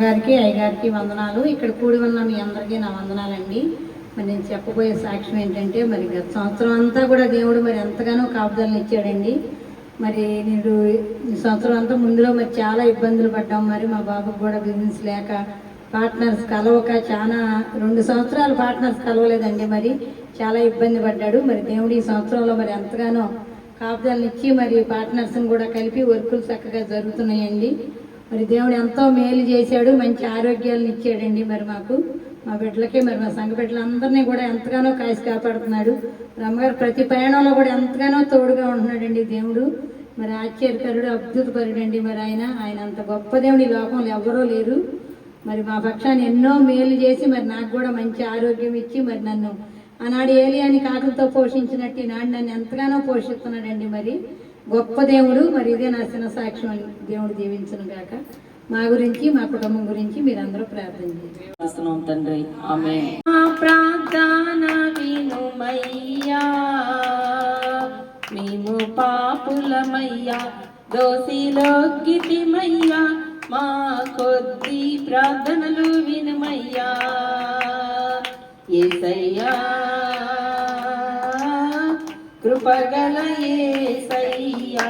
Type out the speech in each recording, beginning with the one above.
గారికి అయ్యగారికి వందనాలు. ఇక్కడ కూడి ఉన్న మీ అందరికీ నా వందనాలండి. మరి నేను చెప్పబోయే సాక్ష్యం ఏంటంటే, మరి గత సంవత్సరం అంతా కూడా దేవుడు మరి ఎంతగానో కాపుదలను ఇచ్చాడండి. మరి నేను ఈ సంవత్సరం అంతా ముందులో మరి చాలా ఇబ్బందులు పడ్డాం. మరి మా బాబుకు కూడా బిజినెస్ లేక, పార్ట్నర్స్ కలవక, చాలా 2 సంవత్సరాలు పార్ట్నర్స్ కలవలేదండి. మరి చాలా ఇబ్బంది పడ్డాడు. మరి దేవుడు ఈ సంవత్సరంలో మరి ఎంతగానో కాపుదలను ఇచ్చి మరి పార్ట్నర్స్ని కూడా కలిపి వర్కులు చక్కగా జరుగుతున్నాయండి. మరి దేవుడు ఎంతో మేలు చేశాడు, మంచి ఆరోగ్యాలను ఇచ్చాడండి. మరి మాకు, మా బిడ్డలకి, మరి మా సంఘ బిడ్డలందరినీ కూడా ఎంతగానో కాసి కాపాడుతున్నాడు. అమ్మగారు ప్రతి ప్రయాణంలో కూడా ఎంతగానో తోడుగా ఉంటున్నాడండి దేవుడు. మరి ఆశ్చర్యకరుడు, అద్భుతపరుడండి. మరి ఆయన అంత గొప్ప దేవుడు ఈ లోకంలో ఎవరూ లేరు. మరి మా పక్షాన్ని ఎన్నో మేలు చేసి మరి నాకు కూడా మంచి ఆరోగ్యం ఇచ్చి మరి నన్ను ఆనాడు ఏలియాని కాకులతో పోషించినట్టు ఈనాడు నన్ను ఎంతగానో పోషిస్తున్నాడండి. మరి గొప్ప దేవుడు. మరి ఇదే నా చిన్న సాక్ష్యం. దేవుడు దీవించును గాక. మా గురించి, మా కుటుంబం గురించి మీరందరూ ప్రార్థన చేయండి తండ్రి. ఆమేన్. ప్రార్థన వినుమయ్యా, మేము పాపులమయ్యా, దోషిలోకితిమయ్యా, మా కొద్ది ప్రార్థనలు వినుమయ్యా. యేసయ్యా, కృపగల యేసయ్యా,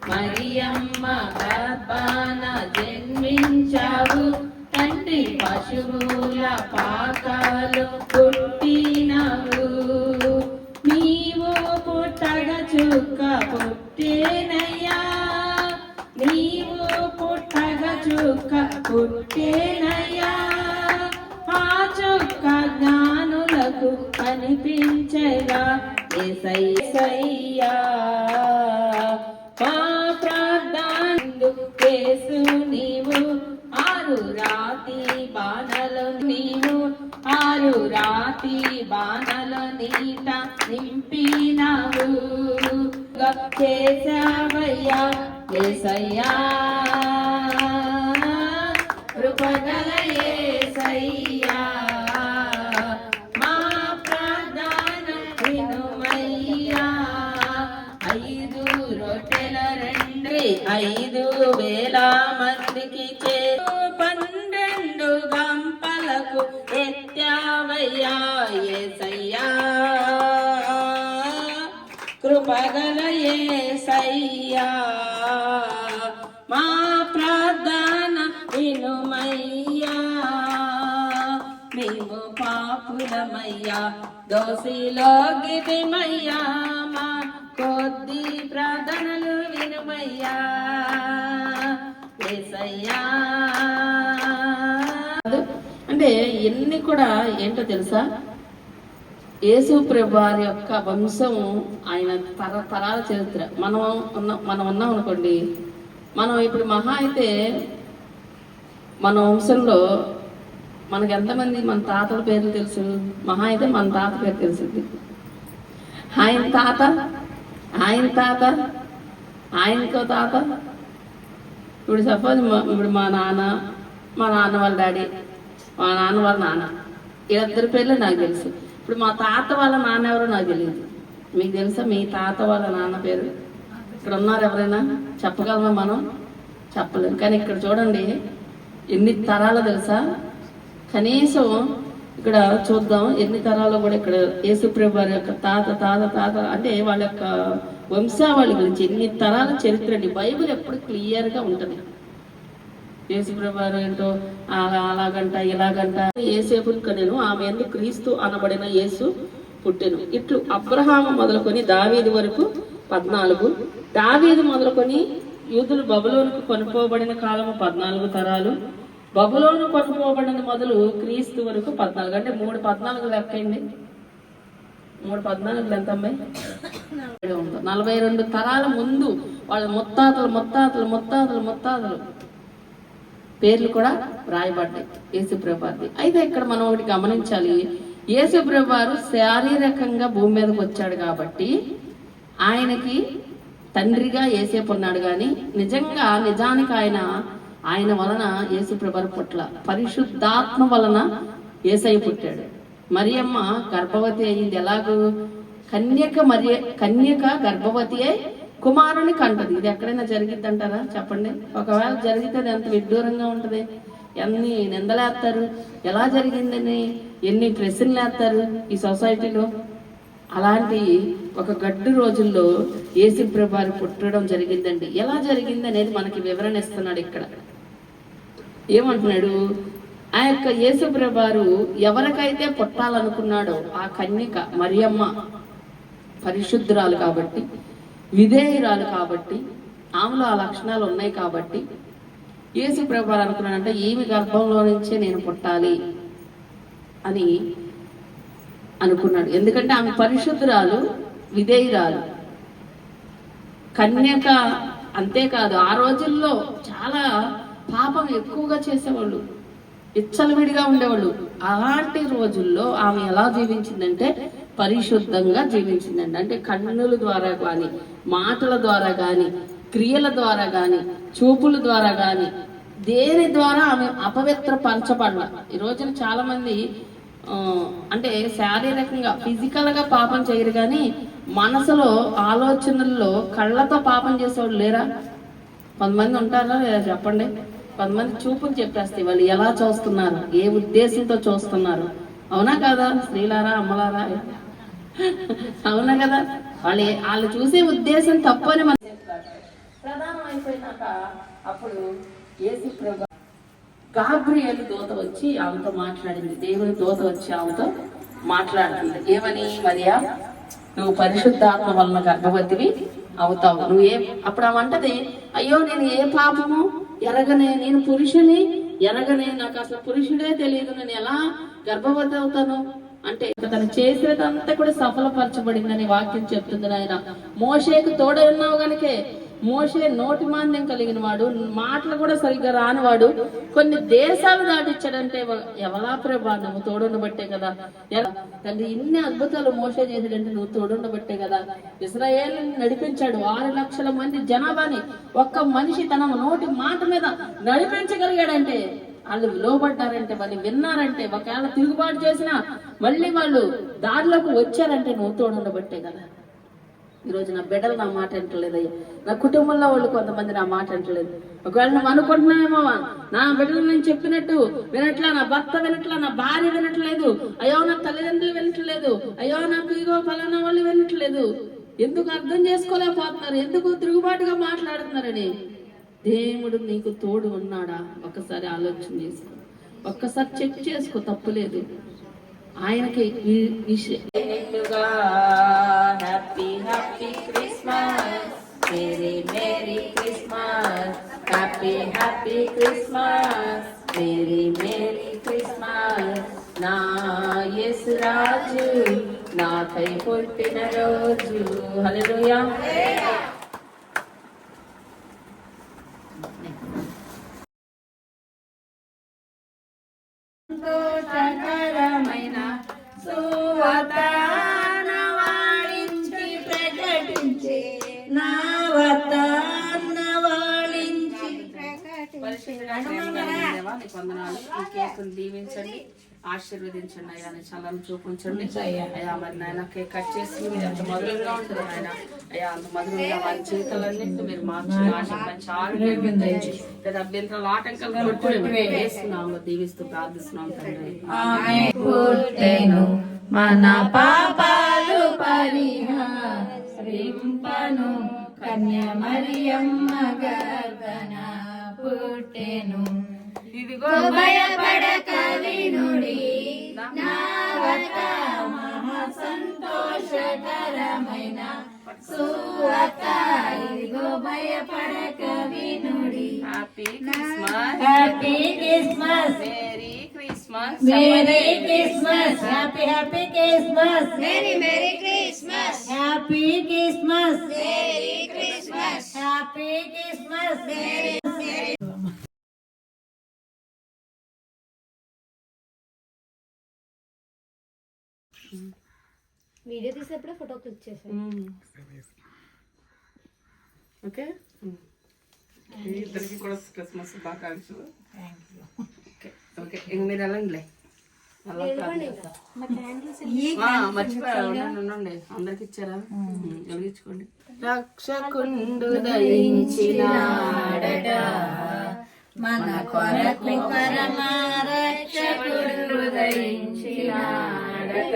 మరియమ్మ గర్భాన జన్మించావు, తండ్రి పశువుల పాకాలు పుట్టినవు, నీవు పుట్టగ చుక్క పుట్టేనయ్యా, నీవు పుట్టగ చుక్క పుట్టేనయ్యా, ఆ చుక్క జ్ఞానులకు కనిపించగా. యేసయ్యా, మా ప్రార్థన యేసు, నీవు 6 రాతి బాణలు, నీవు 6 రాతి బాణలు నీట నింపినావు, చేసావయ్యా. యేసయ్యా, కృపగల యేసయ్యా, మా ప్రార్థన వినుమయ్యా. 5 రొట్టెల 5,000 మందికి 12 గంపలకు ఎత్తావయ్యా. యేసయ్యా, కృపగల యేసయ్యా, మా ప్రార్థన వినుమయ్యా. మేము పాపులమయ్యా, దోషిలోకితిమయ్యా, మా కొద్ది ప్రార్థనలు వినుమయ్యా. యేసయ్యా. అంటే ఇన్ని కూడా ఏంటో తెలుసా, యేసు ప్రభు వారి యొక్క వంశం, ఆయన తరతరాల చరిత్ర. మనం ఉన్నాం అనుకోండి, మనం ఇప్పుడు మహా అయితే మన వంశంలో మనకు ఎంతమంది మన తాతల పేర్లు తెలుసు? మహా అయితే మన తాత పేరు తెలుసుద్ది. ఆయన తాత, ఆయనకో తాత. ఇప్పుడు సపోజ్ ఇప్పుడు మా నాన్న వాళ్ళ డాడీ, మా నాన్న వాళ్ళ నాన్న, వీళ్ళిద్దరి పేర్లు నాకు తెలుసు. ఇప్పుడు మా తాత వాళ్ళ నాన్న ఎవరో నాకు తెలియదు. మీకు తెలుసా మీ తాత వాళ్ళ నాన్న పేరు? ఇక్కడ ఉన్నారు ఎవరైనా? చెప్పగలమా? మనం చెప్పలేము. కానీ ఇక్కడ చూడండి ఎన్ని తరాలు తెలుసా? కనీసం ఇక్కడ చూద్దాం ఎన్ని తరాలు కూడా. ఇక్కడ యేసుప్రభు వారి యొక్క తాత అంటే వాళ్ళ యొక్క వంశావళి గురించి ఎన్ని తరాల చరిత్ర అండి. బైబిల్ ఎప్పుడు క్లియర్గా ఉంటుంది. యేసుప్రభు వారు ఏంటో అలాగంట ఇలాగంట. యేసేపుని కనెను, ఆమె యందు క్రీస్తు అనబడిన యేసు పుట్టెను. ఇట్లు అబ్రహాము మొదలుకొని దావీదు వరకు 14, దావీదు మొదలుకొని యూదులు బబులోనుకు కొనుక్కోబడిన కాలము 14 తరాలు, బబులోను కొనుక్కోబడిన మొదలు క్రీస్తు వరకు 14. అంటే 3 14 లెక్కండి. 3 14 ఎంత అమ్మాయి? 42 తరాల ముందు వాళ్ళ ముత్తాతలు పేర్లు కూడా రాయబడ్డాయి యేసుప్రభు వారిది. అయితే ఇక్కడ మనం ఒకటి గమనించాలి. యేసుప్రభు వారు శారీరకంగా భూమి మీదకి వచ్చాడు కాబట్టి ఆయనకి తండ్రిగా యేసేపు ఉన్నాడు. కానీ నిజానికి ఆయన వలన యేసుప్రభు వారు పుట్ల పరిశుద్ధాత్మ వలన యేసయ్య పుట్టాడు. మరియమ్మ గర్భవతి అయింది. ఎలాగూ కన్యక గర్భవతి అయి కుమారుని కంటది. ఇది ఎక్కడైనా జరిగిద్ది అంటారా చెప్పండి? ఒకవేళ జరిగితే అది ఎంత విడ్డూరంగా ఉంటుంది. ఎన్ని నిందలేస్తారు, ఎలా జరిగిందని ఎన్ని ప్రశ్నలు వేస్తారు ఈ సొసైటీలో. అలాంటి ఒక గడ్డు రోజుల్లో యేసుప్రభు వారు పుట్టడం జరిగిందండి. ఎలా జరిగింది అనేది మనకి వివరణ ఇస్తున్నాడు ఇక్కడ. ఏమంటున్నాడు? ఆ యొక్క యేసుప్రభు వారు ఎవరికైతే పుట్టాలనుకున్నాడో ఆ కన్యక మరియమ్మ పరిశుద్ధురాలు కాబట్టి, విధేయురాలు కాబట్టి, ఆమెలో ఆ లక్షణాలు ఉన్నాయి కాబట్టి యేసుప్రభు వారు అనుకున్నాడంటే ఈమె గర్భంలో నుంచే నేను పుట్టాలి అని అనుకున్నాడు. ఎందుకంటే ఆమె పరిశుద్ధురాలు, విధేయురాలు, కన్యక. అంతేకాదు ఆ రోజుల్లో చాలా పాపం ఎక్కువగా చేసేవాళ్ళు, విచ్చలవిడిగా ఉండేవాళ్ళు. అలాంటి రోజుల్లో ఆమె ఎలా జీవించిందంటే పరిశుద్ధంగా జీవించిందండి. అంటే కన్నుల ద్వారా కానీ, మాటల ద్వారా కానీ, క్రియల ద్వారా కానీ, చూపుల ద్వారా కానీ, దేని ద్వారా ఆమె అపవిత్రపరచబడాల. ఈ రోజున చాలా మంది అంటే శారీరకంగా ఫిజికల్ గా పాపం చేయరు కానీ మనసులో ఆలోచనల్లో కళ్ళతో పాపం చేసేవాళ్ళు లేరా? కొంతమంది ఉంటారా లేదా చెప్పండి? కొంతమంది చూపులు చెప్పేస్తాయి వాళ్ళు ఎలా చూస్తున్నారు, ఏ ఉద్దేశంతో చూస్తున్నారు. అవునా కదా స్త్రీలారా, అమ్మలారా? అవునా కదా? వాళ్ళు చూసే ఉద్దేశం తప్పు అని మనం ప్రధానం అయిపోయినాక అప్పుడు యేసుప్రభు గాబ్రియేలు దూత వచ్చి ఆమెతో మాట్లాడింది. దేవుని దూత వచ్చి ఆమెతో మాట్లాడుతుంది. ఏమని? మరియా, నువ్వు పరిశుద్ధాత్మ వలన గర్భవతివి అవుతావు. అప్పుడు ఆమె అంటది, అయ్యో నేను ఏ పాపము ఎరగనే, నేను పురుషుని ఎరగనే, నాకు అసలు పురుషుడే తెలియదు, నేను ఎలా గర్భవతి అవుతాను అంటే తను చేసేదంతా కూడా సఫలపరచబడిందని వాక్యం చెప్తుంది. నాయన మోషేకు తోడ ఉన్నావు గనుకే, మోషే నోటి మాంద్యం కలిగిన వాడు, మాటలు కూడా సరిగ్గా రానివాడు, కొన్ని దేశాలు దాటిచ్చాడంటే ఎవలా ప్రభా నువ్వు తోడుండబట్టే కదా. తండ్రి ఇన్ని అద్భుతాలు మోషే చేసాడంటే నువ్వు తోడుండబట్టే కదా. ఇశ్రాయేలు నడిపించాడు 6 లక్షల మంది జనాభాని ఒక్క మనిషి తన నోటి మాట మీద నడిపించగలిగాడంటే, వాళ్ళు లోబడ్డారంటే, వాళ్ళు విన్నారంటే, ఒకవేళ తిరుగుబాటు చేసినా మళ్ళీ వాళ్ళు దారిలోకి వచ్చారంటే నువ్వు తోడుండబట్టే కదా. ఈరోజు నా బిడ్డలు నా మాట వింటలేదు అయ్యా, నా కుటుంబంలో వాళ్ళు కొంతమంది నా మాట వింటలేదు. ఒకవేళ నువ్వు అనుకుంటున్నావేమో నా బిడ్డలు నేను చెప్పినట్టు వినట్లా, నా భర్త వినట్లా, నా భార్య వినట్లేదు, అయ్యో నా తల్లిదండ్రులు వినట్లేదు, అయ్యో నాకు ఇగో ఫలానా వాళ్ళు వినట్లేదు, ఎందుకు అర్థం చేసుకోలేకపోతున్నారు, ఎందుకు తిరుగుబాటుగా మాట్లాడుతున్నారని. దేవుడు నీకు తోడు ఉన్నాడా? ఒక్కసారి ఆలోచన చేసుకో, ఒక్కసారి చెక్ చేసుకో, తప్పులేదు. ఆయనకి ఈ విషయం happy happy Christmas, merry merry Christmas, happy happy Christmas, merry merry Christmas. నా యేసు రాజు నాకై పుట్టిన రోజు. హల్లెలూయా. సంతోషకరమైన సువార్తన వాళించి ప్రకటించే, నా వార్తన వాళించి వందనాలు. ఈ కేకును దీవించండి, ఆశీర్వదించండి అయ్యా, చల్లని చూపించండి అయ్యా. మరి నాయన కేక్ కట్ చేసి మీరు ఎంత మధురంగా ఉంటుంది ఆయన అయ్యా, అంత మధురంగా వారి జీవితాలన్నింటినీ మీరు మార్చి మంచి ఆరోగ్యం లేదా అభ్యంతరాలు ఆటంకాలు కొట్టువేస్తున్నాము, దీవిస్తూ ప్రార్థిస్తున్నాం తండ్రి. మన పాపాలు పరిహరింపను, కన్య మరియమ్మ గర్భన పుట్టెను. ఇదిగో భయపడక వినుడి, నావత మహా సంతోషకరమైన సువార్త. ఇదిగో భయపడక వినుడి. Happy Christmas, happy Christmas, merry Christmas, merry Christmas, happy happy Christmas, merry merry Christmas, happy Christmas, merry Christmas, happy Christmas, merry. Video తీసేప్పుడే ఫోటో క్లిక్ చేశాను. ఓకే, ఇద్దరికి కూడా క్రిస్మస్ శుభాకాంక్షలు. ఓకే ఓకే, ఇంక మీరు వెళ్ళండిలే. మర్చిపోయా, ఉండండి. అందరికి ఇచ్చారా? వెలిగించుకోండి. రక్షకుండు దయించినాడట, మన కొరకు పరమ రక్షకుడు దయించినాడట,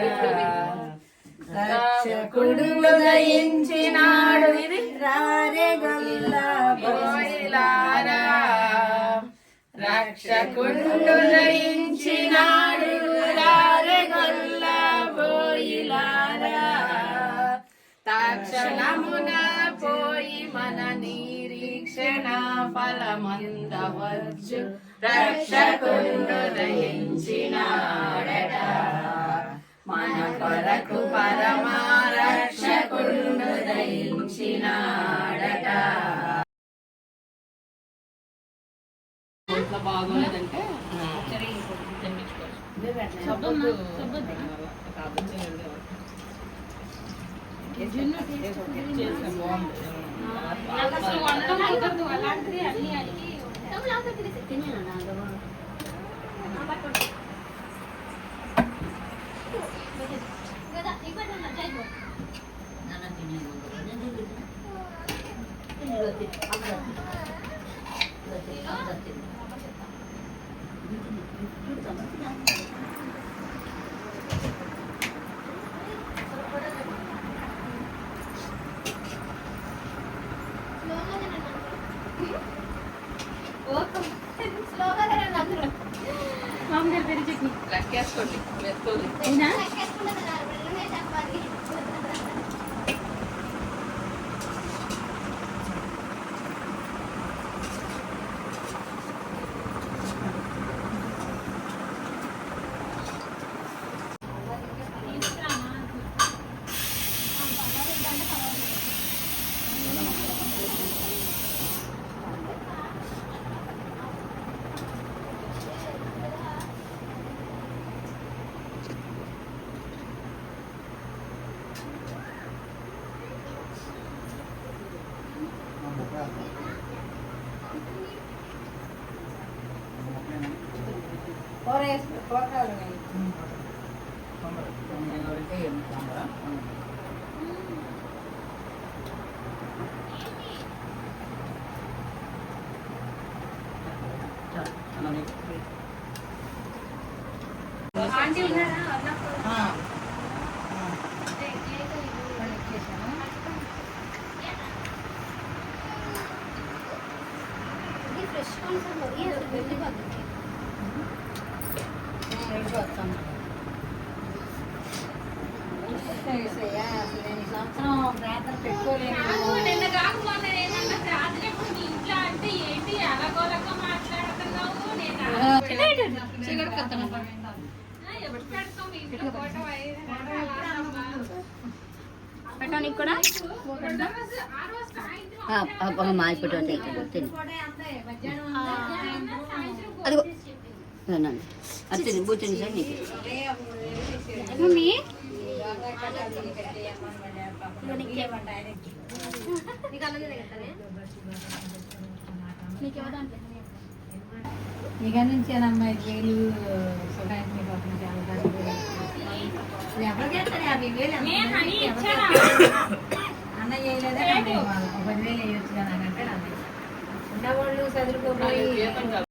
రక్షకుడు దయించినాడు, రారే గొల్లా బోయిలారా, రక్షకుడు దయించినాడు, రారే గొల్లా బోయిలారా, తక్షణమున పోయి మన నిరీక్షణ ఫలమందవచ్చు, రక్షకుండు దయించినాడట, మన కొరకు పరమ రక్షకుండు దయించినాడట. ఇంట్లో బాగోలేదంటే లెక్కేసుకోండి. మెత్తోది పెట్టడానికి కూడా మాయిపోతే తిని అదిగో అది తిని బూతిని సార్ నీకు మమ్మీ ఇక నుంచేనమ్మా 5,000 చూడడానికి మీకు ఒక ఎవరు చేస్తారు 50,000 అన్న చేయలేదా 10,000 వేయొచ్చు కదా అని అంటే ఉన్నవాళ్ళు చదువుకోపోయి